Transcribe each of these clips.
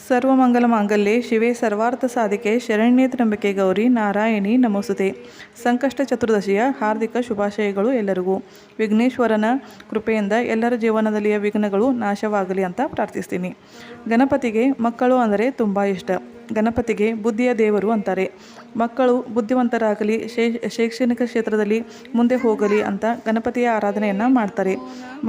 ಸರ್ವಮಂಗಲ ಮಾಂಗಲ್ಯೆ ಶಿವೆ ಸರ್ವಾರ್ಥ ಸಾಧಿಕೆ ಶರಣ್ಯೇ ತ್ರ್ಯಂಬಕೆ ಗೌರಿ ನಾರಾಯಣಿ ನಮೋಸ್ತುತೆ. ಸಂಕಷ್ಟ ಚತುರ್ದಶಿಯ ಹಾರ್ದಿಕ ಶುಭಾಶಯಗಳು ಎಲ್ಲರಿಗೂ. ವಿಘ್ನೇಶ್ವರನ ಕೃಪೆಯಿಂದ ಎಲ್ಲರ ಜೀವನದಲ್ಲಿಯ ವಿಘ್ನಗಳು ನಾಶವಾಗಲಿ ಅಂತ ಪ್ರಾರ್ಥಿಸ್ತೀನಿ. ಗಣಪತಿಗೆ ಮಕ್ಕಳು ಅಂದರೆ ತುಂಬ ಇಷ್ಟ. ಗಣಪತಿಗೆ ಬುದ್ಧಿಯ ದೇವರು ಅಂತಾರೆ. ಮಕ್ಕಳು ಬುದ್ಧಿವಂತರಾಗಲಿ, ಶೈಕ್ಷಣಿಕ ಕ್ಷೇತ್ರದಲ್ಲಿ ಮುಂದೆ ಹೋಗಲಿ ಅಂತ ಗಣಪತಿಯ ಆರಾಧನೆಯನ್ನು ಮಾಡ್ತಾರೆ.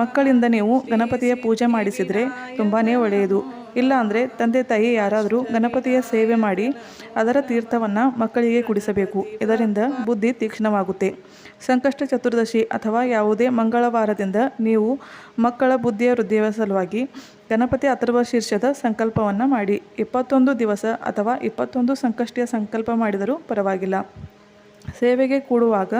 ಮಕ್ಕಳಿಂದ ನೀವು ಗಣಪತಿಯ ಪೂಜೆ ಮಾಡಿಸಿದರೆ ತುಂಬಾ ಒಳ್ಳೆಯದು. ಇಲ್ಲ ಅಂದರೆ ತಂದೆ ತಾಯಿ ಯಾರಾದರೂ ಗಣಪತಿಯ ಸೇವೆ ಮಾಡಿ ಅದರ ತೀರ್ಥವನ್ನು ಮಕ್ಕಳಿಗೆ ಕುಡಿಸಬೇಕು. ಇದರಿಂದ ಬುದ್ಧಿ ತೀಕ್ಷ್ಣವಾಗುತ್ತೆ. ಸಂಕಷ್ಟ ಚತುರ್ದಶಿ ಅಥವಾ ಯಾವುದೇ ಮಂಗಳವಾರದಿಂದ ನೀವು ಮಕ್ಕಳ ಬುದ್ಧಿಯ ವೃದ್ಧಿಯ ಸಲುವಾಗಿ ಗಣಪತಿ ಅಥರ್ವ ಶೀರ್ಷದ ಸಂಕಲ್ಪವನ್ನು ಮಾಡಿ. 21 ದಿವಸ ಅಥವಾ 21 ಸಂಕಷ್ಟಿಯ ಸಂಕಲ್ಪ ಮಾಡಿದರೂ ಪರವಾಗಿಲ್ಲ. ಸೇವೆಗೆ ಕೂಡುವಾಗ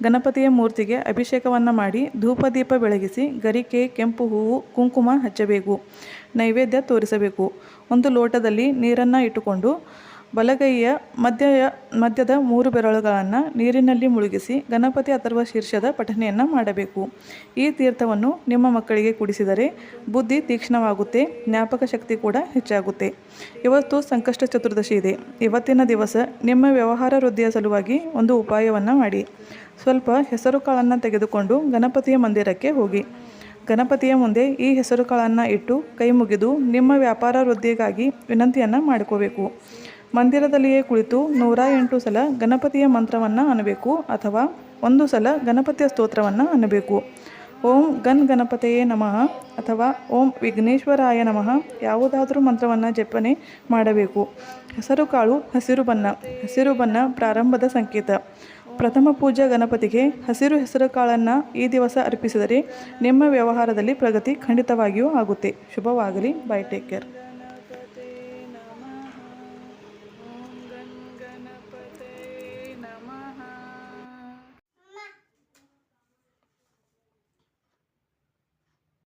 ಗಣಪತಿಯ ಮೂರ್ತಿಗೆ ಅಭಿಷೇಕವನ್ನು ಮಾಡಿ ಧೂಪದೀಪ ಬೆಳಗಿಸಿ ಗರಿಕೆ, ಕೆಂಪು ಹೂವು, ಕುಂಕುಮ ಹಚ್ಚಬೇಕು. ನೈವೇದ್ಯ ತೋರಿಸಬೇಕು. ಒಂದು ಲೋಟದಲ್ಲಿ ನೀರನ್ನು ಇಟ್ಟುಕೊಂಡು ಬಲಗೈಯ ಮಧ್ಯದ 3 ಬೆರಳುಗಳನ್ನು ನೀರಿನಲ್ಲಿ ಮುಳುಗಿಸಿ ಗಣಪತಿ ಅಥರ್ವ ಶೀರ್ಷದ ಪಠನೆಯನ್ನು ಮಾಡಬೇಕು. ಈ ತೀರ್ಥವನ್ನು ನಿಮ್ಮ ಮಕ್ಕಳಿಗೆ ಕುಡಿಸಿದರೆ ಬುದ್ಧಿ ತೀಕ್ಷ್ಣವಾಗುತ್ತೆ, ಜ್ಞಾಪಕ ಶಕ್ತಿ ಕೂಡ ಹೆಚ್ಚಾಗುತ್ತೆ. ಇವತ್ತು ಸಂಕಷ್ಟ ಚತುರ್ದಶಿ ಇದೆ. ಇವತ್ತಿನ ದಿವಸ ನಿಮ್ಮ ವ್ಯವಹಾರ ವೃದ್ಧಿಯ ಸಲುವಾಗಿ ಒಂದು ಉಪಾಯವನ್ನು ಮಾಡಿ. ಸ್ವಲ್ಪ ಹೆಸರು ಕಾಳನ್ನು ತೆಗೆದುಕೊಂಡು ಗಣಪತಿಯ ಮಂದಿರಕ್ಕೆ ಹೋಗಿ. ಗಣಪತಿಯ ಮುಂದೆ ಈ ಹೆಸರು ಕಾಳನ್ನು ಇಟ್ಟು ಕೈ ಮುಗಿದು ನಿಮ್ಮ ವ್ಯಾಪಾರ ವೃದ್ಧಿಗಾಗಿ ವಿನಂತಿಯನ್ನು ಮಾಡಿಕೋಬೇಕು. ಮಂದಿರದಲ್ಲಿಯೇ ಕುಳಿತು 108 ಸಲ ಗಣಪತಿಯ ಮಂತ್ರವನ್ನು ಅನ್ನಬೇಕು ಅಥವಾ 1 ಸಲ ಗಣಪತಿಯ ಸ್ತೋತ್ರವನ್ನು ಅನ್ನಬೇಕು. ಓಂ ಗಣಪತಿಯೇ ನಮಃ ಅಥವಾ ಓಂ ವಿಘ್ನೇಶ್ವರಾಯ ನಮಃ ಯಾವುದಾದರೂ ಮಂತ್ರವನ್ನು ಜಪನೆ ಮಾಡಬೇಕು. ಹೆಸರು ಕಾಳು ಹಸಿರು ಬಣ್ಣ ಪ್ರಾರಂಭದ ಸಂಕೇತ. ಪ್ರಥಮ ಪೂಜಾ ಗಣಪತಿಗೆ ಹಸಿರು ಹೆಸರು ಕಾಳನ್ನು ಈ ದಿವಸ ಅರ್ಪಿಸಿದರೆ ನಿಮ್ಮ ವ್ಯವಹಾರದಲ್ಲಿ ಪ್ರಗತಿ ಖಂಡಿತವಾಗಿಯೂ ಆಗುತ್ತೆ. ಶುಭವಾಗಲಿ. ಬೈ. Take care.